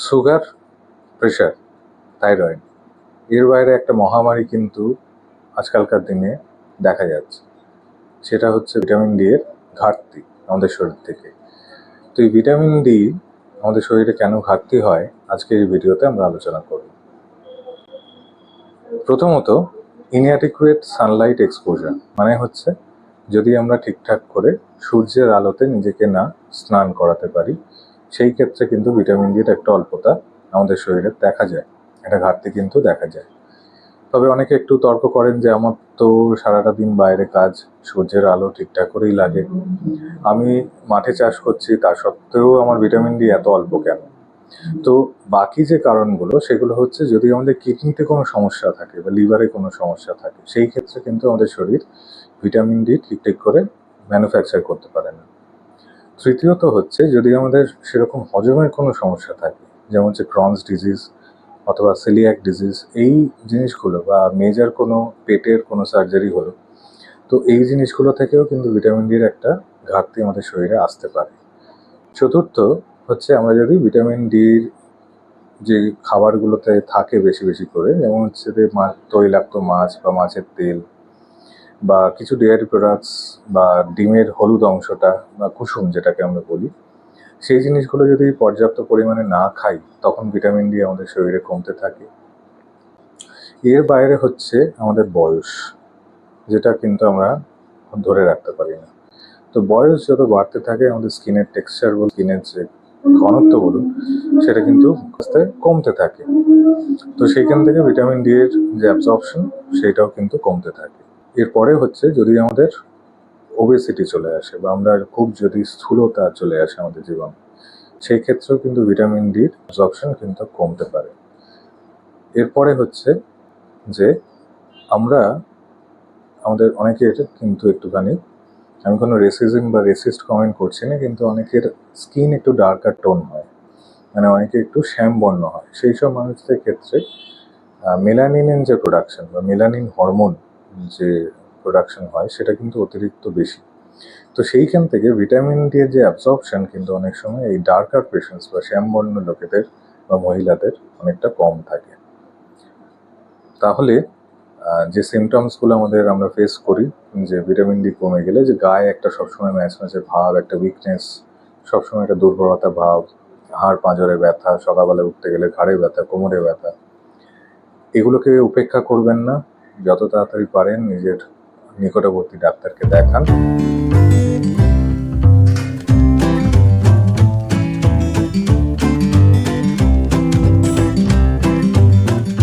Sugar, pressure, thyroid এর বাইরে একটা মহামারী কিন্তু আজকালকার দিনে দেখা যাচ্ছে, সেটা হচ্ছে ভিটামিন ডি এর ঘাটতি আমাদের শরীর থেকে। তো এই ভিটামিন ডি আমাদের শরীরে কেন ঘাটতি হয় আজকের এই ভিডিওতে আমরা আলোচনা করব। প্রথমত, ইনঅ্যাডিকুয়েট সানলাইট এক্সপোজার মানে হচ্ছে যদি আমরা ঠিকঠাক করে সূর্যের আলোতে নিজেকে না স্নান করাতে পারি, সেই ক্ষেত্রে কিন্তু ভিটামিন ডির একটা অল্পতা আমাদের শরীরে দেখা যায়, একটা ঘাটতি কিন্তু দেখা যায়। তবে অনেকে একটু তর্ক করেন যে আমার তো সারাটা দিন বাইরে কাজ, সূর্যের আলো ঠিকঠাক করেই লাগে, আমি মাঠে চাষ করছি, তা সত্ত্বেও আমার ভিটামিন ডি এত অল্প কেন? তো বাকি যে কারণগুলো সেগুলো হচ্ছে যদি আমাদের কিডনিতে কোনো সমস্যা থাকে বা লিভারে কোনো সমস্যা থাকে, সেই ক্ষেত্রে কিন্তু আমাদের শরীর ভিটামিন ডি ঠিকঠাক করে ম্যানুফ্যাকচার করতে পারে না। তৃতীয়ত হচ্ছে যদি আমাদের সেরকম হজমের কোনো সমস্যা থাকে, যেমন হচ্ছে ক্রনস ডিজিজ অথবা সেলিয়াক ডিজিজ, এই জিনিসগুলো বা মেজর কোনো পেটের কোনো সার্জারি হলো, তো এই জিনিসগুলো থেকেও কিন্তু ভিটামিন ডির একটা ঘাটতি আমাদের শরীরে আসতে পারে। চতুর্থ হচ্ছে আমরা যদি ভিটামিন ডির যে খাবারগুলোতে থাকে বেশি বেশি করে, যেমন হচ্ছে যে তৈলাক্ত মাছ বা মাছের তেল বা কিছু ডেয়ারি প্রোডাক্টস বা ডিমের হলুদ অংশটা বা কুসুম যেটাকে আমরা বলি, সেই জিনিসগুলো যদি পর্যাপ্ত পরিমাণে না খাই তখন ভিটামিন ডি আমাদের শরীরে কমতে থাকে। এর বাইরে হচ্ছে আমাদের বয়স, যেটা কিন্তু আমরা ধরে রাখতে পারি না। তো বয়স যত বাড়তে থাকে আমাদের স্কিনের টেক্সচার বলুন, স্কিনের যে ঘনত্ব বলুন, সেটা কিন্তু আস্তে কমতে থাকে। তো সেইখান থেকে ভিটামিন ডি এর যে অ্যাবজর্পশন সেটাও কিন্তু কমতে থাকে। এরপরে হচ্ছে যদি আমাদের ওবেসিটি চলে আসে বা আমরা খুব যদি স্থূলতা চলে আসে আমাদের জীবন, সেই ক্ষেত্রেও কিন্তু ভিটামিন ডির অ্যাবজর্পশন কিন্তু কমতে পারে। এরপরে হচ্ছে যে আমরা আমাদের অনেকের কিন্তু একটুখানি, আমি কোনো রেসিজম বা রেসিস্ট কমেন্ট করছি না, কিন্তু অনেকের স্কিন একটু ডার্কার টোন হয়, মানে অনেকে একটু শ্যামবর্ণ হয়। সেই সব মানুষদের ক্ষেত্রে মেলানিনের যে প্রোডাকশন বা মেলানিন হরমোন যে প্রোডাকশন হয় সেটা কিন্তু অতিরিক্ত বেশি। তো সেইখান থেকে ভিটামিন ডি এর যে অ্যাবজর্পশন কিন্তু অনেক সময় এই ডার্কার পেশেন্টস বা শ্যামবর্ণ লোকেদের বা মহিলাদের অনেকটা কম থাকে। তাহলে যে সিমটমসগুলো আমরা ফেস করি, যে ভিটামিন ডি কমে গেলে যে গায়ে একটা সবসময় ম্যাচম্যাচে ভাব, একটা উইকনেস, সবসময় একটা দুর্বলতা ভাব, হাড় পাঁজরে ব্যথা, সকালবেলা উঠতে গেলে ঘাড়ে ব্যথা, কোমরে ব্যথা, এগুলোকে উপেক্ষা করবেন না। যত তাড়াতাড়ি পারেন নিজের নিকটবর্তী ডাক্তারকে দেখান।